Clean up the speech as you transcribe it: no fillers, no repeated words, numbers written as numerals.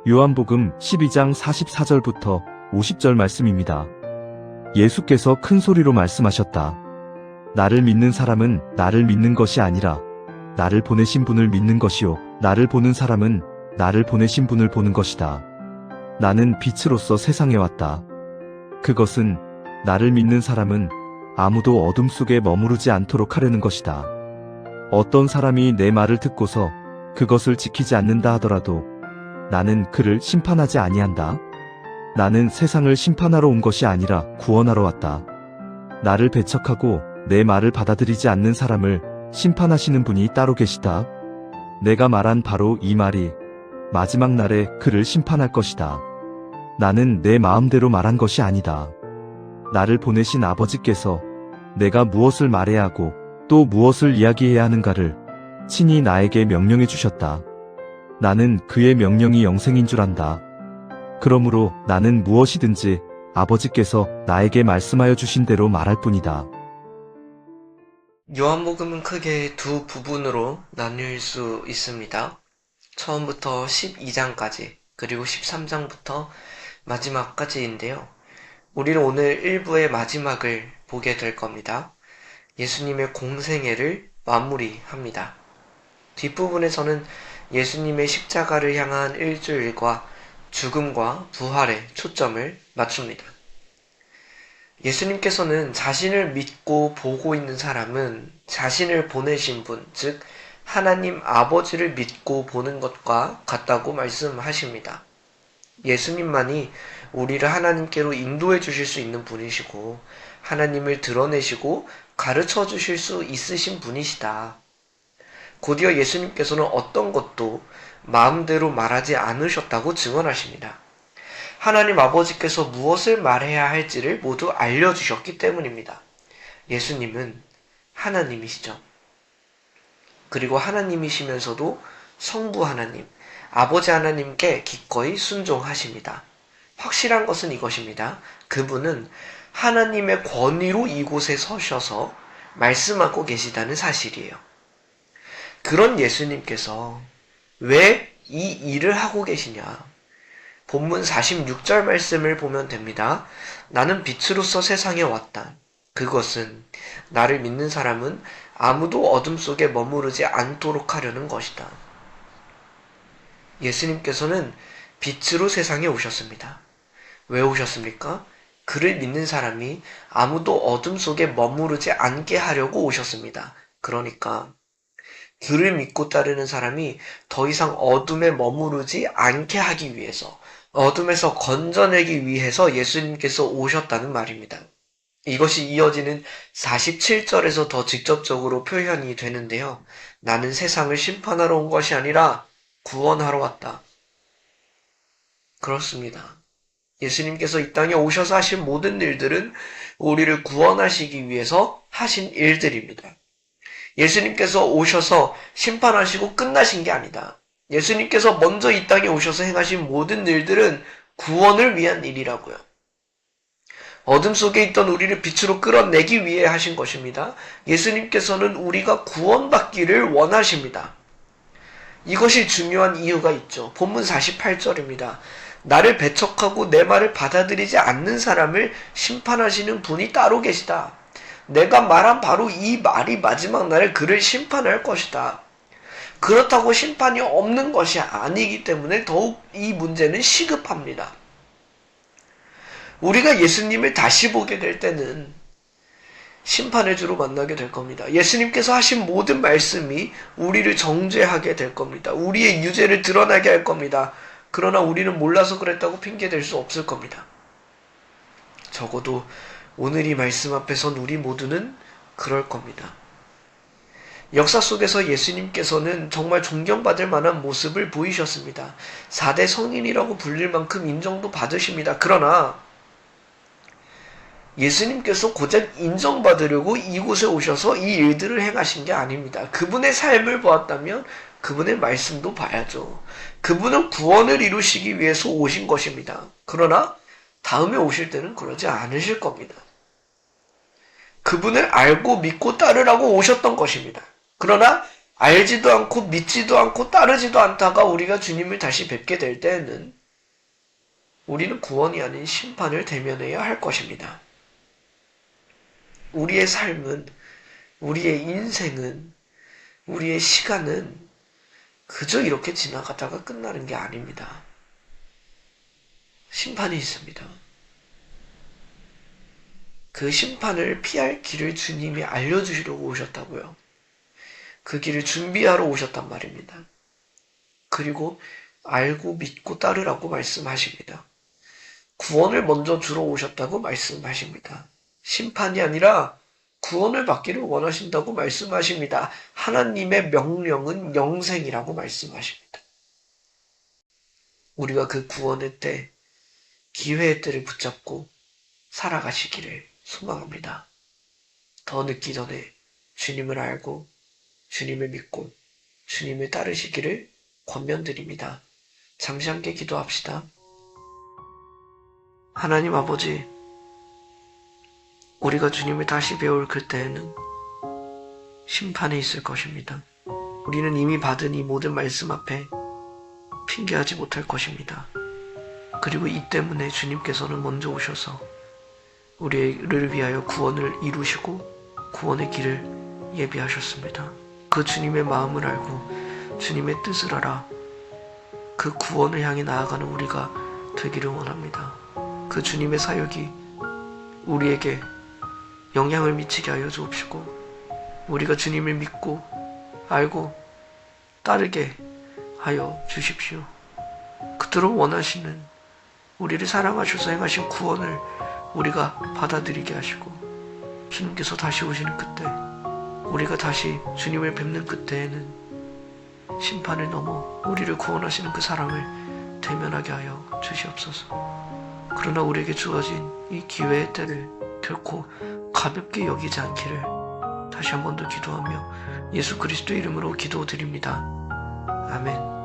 요한복음 12장 44절부터 50절 말씀입니다. 예수께서 큰 소리로 말씀하셨다. 나를 믿는 사람은 나를 믿는 것이 아니라 나를 보내신 분을 믿는 것이요, 나를 보는 사람은 나를 보내신 분을 보는 것이다. 나는 빛으로서 세상에 왔다. 그것은 나를 믿는 사람은 아무도 어둠 속에 머무르지 않도록 하려는 것이다. 어떤 사람이 내 말을 듣고서 그것을 지키지 않는다 하더라도 나는 그를 심판하지 아니한다. 나는 세상을 심판하러 온 것이 아니라 구원하러 왔다. 나를 배척하고 내 말을 받아들이지 않는 사람을 심판하시는 분이 따로 계시다. 내가 말한 바로 이 말이 마지막 날에 그를 심판할 것이다. 나는 내 마음대로 말한 것이 아니다. 나를 보내신 아버지께서 내가 무엇을 말해야 하고 또 무엇을 이야기해야 하는가를 친히 나에게 명령해 주셨다. 나는 그의 명령이 영생인 줄 안다. 그러므로 나는 무엇이든지 아버지께서 나에게 말씀하여 주신 대로 말할 뿐이다. 요한복음은 크게 두 부분으로 나눌 수 있습니다. 처음부터 12장까지 그리고 13장부터 마지막까지인데요. 우리는 오늘 1부의 마지막을 보게 될 겁니다. 예수님의 공생애를 마무리합니다. 뒷부분에서는 예수님의 십자가를 향한 일주일과 죽음과 부활에 초점을 맞춥니다. 예수님께서는 자신을 믿고 보고 있는 사람은 자신을 보내신 분, 즉 하나님 아버지를 믿고 보는 것과 같다고 말씀하십니다. 예수님만이 우리를 하나님께로 인도해 주실 수 있는 분이시고 하나님을 드러내시고 가르쳐 주실 수 있으신 분이시다. 곧이어 예수님께서는 어떤 것도 마음대로 말하지 않으셨다고 증언하십니다. 하나님 아버지께서 무엇을 말해야 할지를 모두 알려주셨기 때문입니다. 예수님은 하나님이시죠. 그리고 하나님이시면서도 성부 하나님, 아버지 하나님께 기꺼이 순종하십니다. 확실한 것은 이것입니다. 그분은 하나님의 권위로 이곳에 서셔서 말씀하고 계시다는 사실이에요. 그런 예수님께서 왜 이 일을 하고 계시냐? 본문 46절 말씀을 보면 됩니다. 나는 빛으로서 세상에 왔다. 그것은 나를 믿는 사람은 아무도 어둠 속에 머무르지 않도록 하려는 것이다. 예수님께서는 빛으로 세상에 오셨습니다. 왜 오셨습니까? 그를 믿는 사람이 아무도 어둠 속에 머무르지 않게 하려고 오셨습니다. 그러니까 그를 믿고 따르는 사람이 더 이상 어둠에 머무르지 않게 하기 위해서, 어둠에서 건져내기 위해서 예수님께서 오셨다는 말입니다. 이것이 이어지는 47절에서 더 직접적으로 표현이 되는데요. 나는 세상을 심판하러 온 것이 아니라 구원하러 왔다. 그렇습니다. 예수님께서 이 땅에 오셔서 하신 모든 일들은 우리를 구원하시기 위해서 하신 일들입니다. 예수님께서 오셔서 심판하시고 끝나신 게 아니다. 예수님께서 먼저 이 땅에 오셔서 행하신 모든 일들은 구원을 위한 일이라고요. 어둠 속에 있던 우리를 빛으로 끌어내기 위해 하신 것입니다. 예수님께서는 우리가 구원받기를 원하십니다. 이것이 중요한 이유가 있죠. 본문 48절입니다. 나를 배척하고 내 말을 받아들이지 않는 사람을 심판하시는 분이 따로 계시다. 내가 말한 바로 이 말이 마지막 날에 그를 심판할 것이다. 그렇다고 심판이 없는 것이 아니기 때문에 더욱 이 문제는 시급합니다. 우리가 예수님을 다시 보게 될 때는 심판의 주로 만나게 될 겁니다. 예수님께서 하신 모든 말씀이 우리를 정죄하게 될 겁니다. 우리의 유죄를 드러나게 할 겁니다. 그러나 우리는 몰라서 그랬다고 핑계댈 수 없을 겁니다. 적어도 오늘 이 말씀 앞에 선 우리 모두는 그럴 겁니다. 역사 속에서 예수님께서는 정말 존경받을 만한 모습을 보이셨습니다. 4대 성인이라고 불릴 만큼 인정도 받으십니다. 그러나 예수님께서 고작 인정받으려고 이곳에 오셔서 이 일들을 행하신 게 아닙니다. 그분의 삶을 보았다면 그분의 말씀도 봐야죠. 그분은 구원을 이루시기 위해서 오신 것입니다. 그러나 다음에 오실 때는 그러지 않으실 겁니다. 그분을 알고 믿고 따르라고 오셨던 것입니다. 그러나 알지도 않고 믿지도 않고 따르지도 않다가 우리가 주님을 다시 뵙게 될 때에는 우리는 구원이 아닌 심판을 대면해야 할 것입니다. 우리의 삶은, 우리의 인생은, 우리의 시간은 그저 이렇게 지나가다가 끝나는 게 아닙니다. 심판이 있습니다. 그 심판을 피할 길을 주님이 알려주시려고 오셨다고요. 그 길을 준비하러 오셨단 말입니다. 그리고 알고 믿고 따르라고 말씀하십니다. 구원을 먼저 주러 오셨다고 말씀하십니다. 심판이 아니라 구원을 받기를 원하신다고 말씀하십니다. 하나님의 명령은 영생이라고 말씀하십니다. 우리가 그 구원의 때, 기회의 때를 붙잡고 살아가시기를 소망합니다. 더 늦기 전에 주님을 알고 주님을 믿고 주님을 따르시기를 권면드립니다. 잠시 함께 기도합시다. 하나님 아버지, 우리가 주님을 다시 배울 그때에는 심판이 있을 것입니다. 우리는 이미 받은 이 모든 말씀 앞에 핑계하지 못할 것입니다. 그리고 이 때문에 주님께서는 먼저 오셔서 우리를 위하여 구원을 이루시고 구원의 길을 예비하셨습니다. 그 주님의 마음을 알고 주님의 뜻을 알아 그 구원을 향해 나아가는 우리가 되기를 원합니다. 그 주님의 사역이 우리에게 영향을 미치게 하여 주옵시고 우리가 주님을 믿고 알고 따르게 하여 주십시오. 그토록 원하시는 우리를 사랑하셔서 행하신 구원을 우리가 받아들이게 하시고 주님께서 다시 오시는 그때 우리가 다시 주님을 뵙는 그때에는 심판을 넘어 우리를 구원하시는 그 사랑을 대면하게 하여 주시옵소서. 그러나 우리에게 주어진 이 기회의 때를 결코 가볍게 여기지 않기를 다시 한 번 더 기도하며 예수 그리스도의 이름으로 기도드립니다. 아멘.